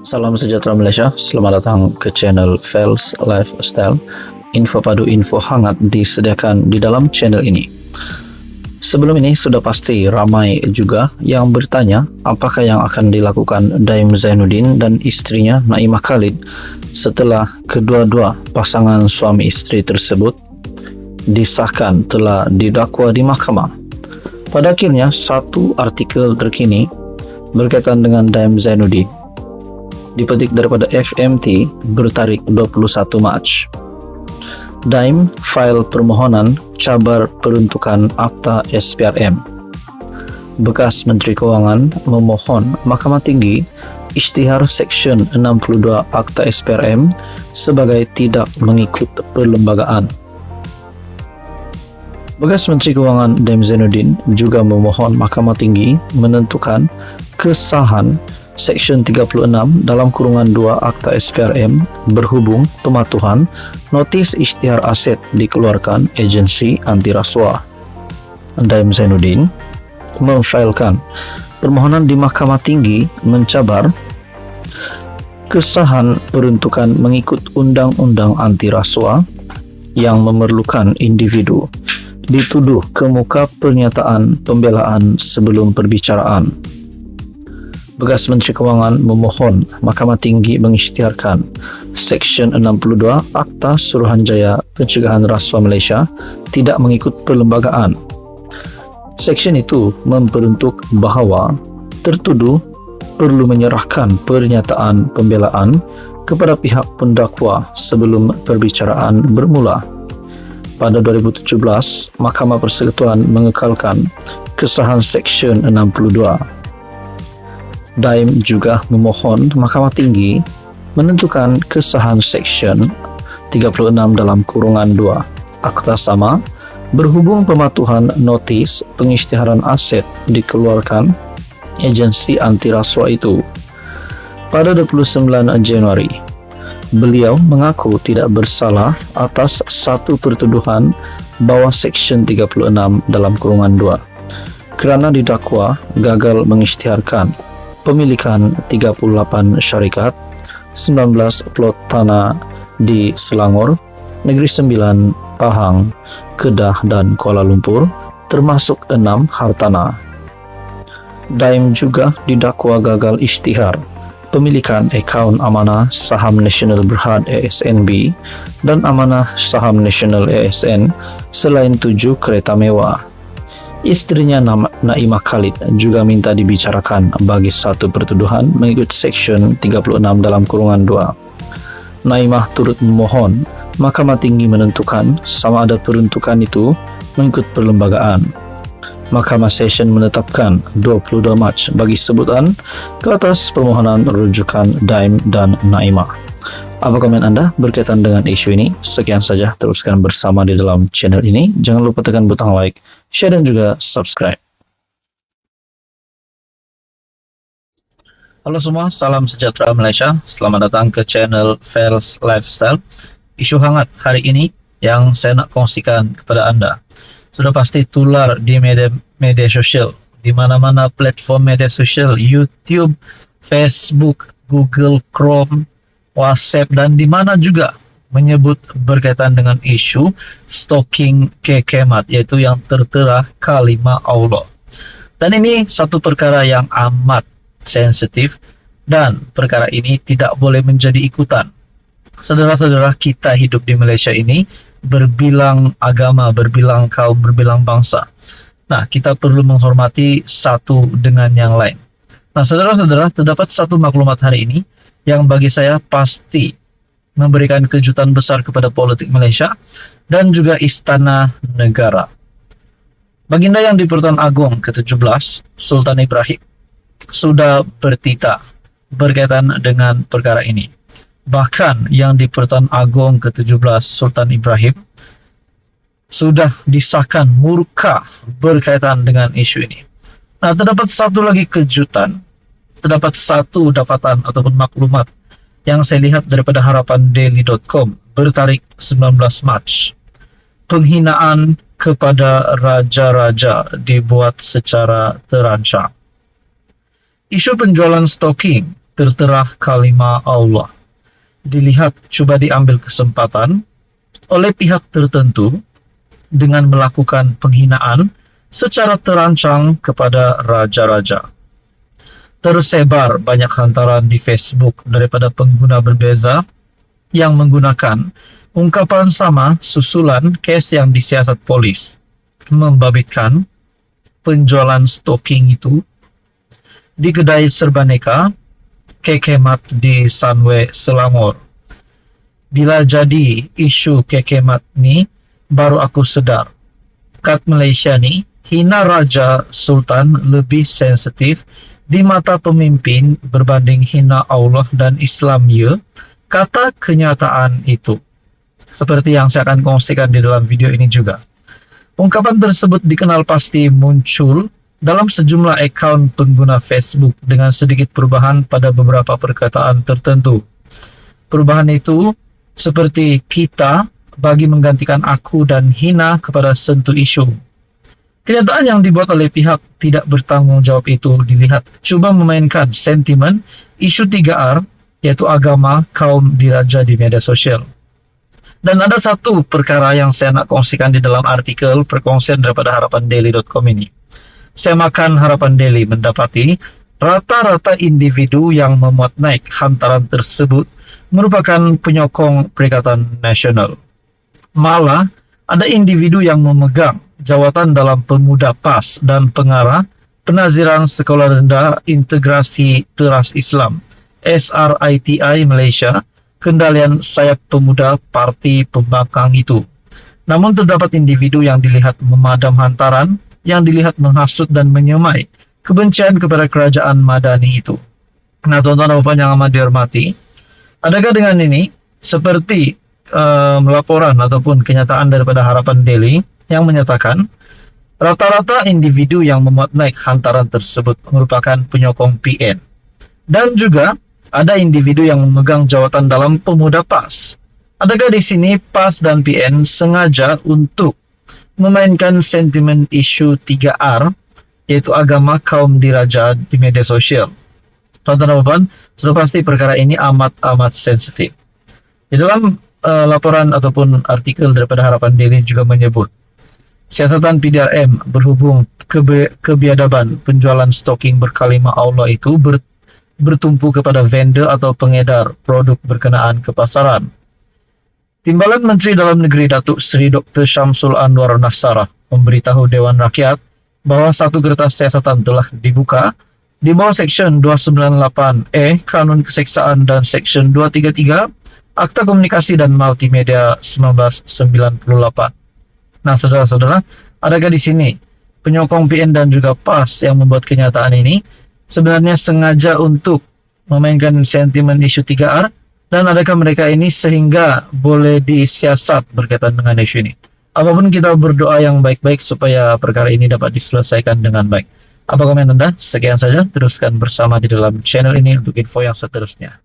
Salam sejahtera Malaysia, selamat datang ke channel Fels Lifestyle. Info padu info hangat disediakan di dalam channel ini. Sebelum ini sudah pasti ramai juga yang bertanya apakah yang akan dilakukan Daim Zainuddin dan istrinya Naimah Khalid setelah kedua-dua pasangan suami isteri tersebut disahkan telah didakwa di mahkamah. Pada akhirnya satu artikel terkini berkaitan dengan Daim Zainuddin dipetik daripada FMT bertarikh 21 Mac. Daim fail permohonan cabar peruntukan akta SPRM. Bekas Menteri Kewangan memohon Mahkamah Tinggi isytihar Seksyen 62 Akta SPRM sebagai tidak mengikut perlembagaan. Bekas Menteri Kewangan Daim Zainuddin juga memohon Mahkamah Tinggi menentukan kesahan Seksyen 36 dalam kurungan 2 Akta SPRM berhubung pematuhan notis isytihar aset dikeluarkan agensi anti rasuah. Daim Zainuddin memfailkan permohonan di Mahkamah Tinggi mencabar kesahan peruntukan mengikut Undang-Undang Anti Rasuah yang memerlukan individu dituduh kemuka pernyataan pembelaan sebelum perbicaraan. Bekas Menteri Kewangan memohon Mahkamah Tinggi mengisytiharkan Seksyen 62 Akta Suruhanjaya Pencegahan Rasuah Malaysia tidak mengikut perlembagaan. Seksyen itu memperuntuk bahawa tertuduh perlu menyerahkan pernyataan pembelaan kepada pihak pendakwa sebelum perbicaraan bermula. Pada 2017, Mahkamah Persekutuan mengekalkan kesahan Seksyen 62. Daim juga memohon Mahkamah Tinggi menentukan kesahan Seksyen 36 dalam kurungan 2 Akta sama berhubung pematuhan notis pengisytiharan aset dikeluarkan agensi anti rasuah itu. Pada 29 Januari, beliau mengaku tidak bersalah atas satu pertuduhan bawah Seksyen 36 dalam kurungan 2 kerana didakwa gagal mengisytiharkan pemilikan 38 syarikat, 19 plot tanah di Selangor, Negeri Sembilan, Pahang, Kedah dan Kuala Lumpur, termasuk 6 hartanah. Daim juga didakwa gagal isytihar pemilikan akaun amanah saham Nasional Berhad ASNB dan amanah saham Nasional ASN selain 7 kereta mewah. Istrinya Naimah Khalid juga minta dibicarakan bagi satu pertuduhan mengikut Seksyen 36 dalam kurungan 2. Naimah turut memohon Mahkamah Tinggi menentukan sama ada peruntukan itu mengikut perlembagaan. Mahkamah Session menetapkan 22 Mac bagi sebutan ke atas permohonan rujukan Daim dan Naimah. Apa komen anda berkaitan dengan isu ini? Sekian saja, teruskan bersama di dalam channel ini. Jangan lupa tekan butang like, share dan juga subscribe. Halo semua, salam sejahtera Malaysia. Selamat datang ke channel Fels Lifestyle. Isu hangat hari ini yang saya nak kongsikan kepada anda sudah pasti tular di media sosial, di mana-mana platform media sosial, YouTube, Facebook, Google Chrome, WhatsApp dan di mana juga menyebut berkaitan dengan isu stalking kekemat, yaitu yang tertera kalimah Allah. Dan ini satu perkara yang amat sensitif dan perkara ini tidak boleh menjadi ikutan. Saudara-saudara, kita hidup di Malaysia ini berbilang agama, berbilang kaum, berbilang bangsa. Nah, kita perlu menghormati satu dengan yang lain. Nah, saudara-saudara, terdapat satu maklumat hari ini yang bagi saya pasti memberikan kejutan besar kepada politik Malaysia dan juga istana negara. Baginda yang di-Pertuan Agong ke-17, Sultan Ibrahim, sudah bertitah berkaitan dengan perkara ini. Bahkan yang di-Pertuan Agong ke-17, Sultan Ibrahim, sudah disahkan murka berkaitan dengan isu ini. Nah, terdapat satu lagi kejutan, terdapat satu dapatan ataupun maklumat yang saya lihat daripada harapandaily.com bertarikh 19 Mac. Penghinaan kepada raja-raja dibuat secara terancam. Isu penjualan stalking tertera kalimat Allah. Dilihat cuba diambil kesempatan oleh pihak tertentu dengan melakukan penghinaan secara terancang kepada raja-raja. Tersebar banyak hantaran di Facebook daripada pengguna berbeza yang menggunakan ungkapan sama susulan kes yang disiasat polis, membabitkan penjualan stocking itu di kedai serbaneka kekemat di Sunway Selangor. Bila jadi isu kekemat ni, baru aku sedar kat Malaysia ni hina Raja Sultan lebih sensitif di mata pemimpin berbanding hina Allah dan Islam ya, kata kenyataan itu. Seperti yang saya akan kongsikan di dalam video ini juga. Ungkapan tersebut dikenal pasti muncul dalam sejumlah akaun pengguna Facebook dengan sedikit perubahan pada beberapa perkataan tertentu. Perubahan itu seperti kita bagi menggantikan aku dan hina kepada sentuh isu. Kenyataan yang dibuat oleh pihak tidak bertanggung jawab itu dilihat cuba memainkan sentimen isu 3R, yaitu agama, kaum diraja di media sosial. Dan ada satu perkara yang saya nak kongsikan di dalam artikel perkongsian daripada harapandaily.com ini. Saya makan Harapan Daily mendapati rata-rata individu yang memuat naik hantaran tersebut merupakan penyokong Perikatan Nasional. Malah ada individu yang memegang jawatan dalam Pemuda PAS dan pengarah Penaziran Sekolah Rendah Integrasi Teras Islam SRITI Malaysia, kendalian sayap pemuda parti pembangkang itu. Namun terdapat individu yang dilihat memadam hantaran, yang dilihat menghasut dan menyemai kebencian kepada kerajaan Madani itu. Nah, tuan-tuan dan puan yang amat dihormati, adakah dengan ini seperti laporan ataupun kenyataan daripada Harapan Daily yang menyatakan rata-rata individu yang memuat naik hantaran tersebut merupakan penyokong PN, dan juga ada individu yang memegang jawatan dalam Pemuda PAS. Adakah di sini PAS dan PN sengaja untuk memainkan sentimen isu 3R, yaitu agama, kaum diraja di media sosial? Tuan-tuan dan puan, sudah pasti perkara ini amat sensitif. Di dalam laporan ataupun artikel daripada Harapan Daily juga menyebut siasatan PDRM berhubung kebiadaban penjualan stocking berkalimah Allah itu bertumpu kepada vendor atau pengedar produk berkenaan ke pasaran. Timbalan Menteri Dalam Negeri Datuk Seri Dr. Syamsul Anwar Nasarah memberitahu Dewan Rakyat bahawa satu kertas siasatan telah dibuka di bawah Seksyen 298E Kanun Keseksaan dan Seksyen 233 Akta Komunikasi dan Multimedia 1998. Nah, saudara-saudara, adakah di sini penyokong PN dan juga PAS yang membuat kenyataan ini sebenarnya sengaja untuk memainkan sentimen isu 3R, dan adakah mereka ini sehingga boleh disiasat berkaitan dengan isu ini? Apapun, kita berdoa yang baik-baik supaya perkara ini dapat diselesaikan dengan baik. Apa komen Anda? Sekian saja, teruskan bersama di dalam channel ini untuk info yang seterusnya.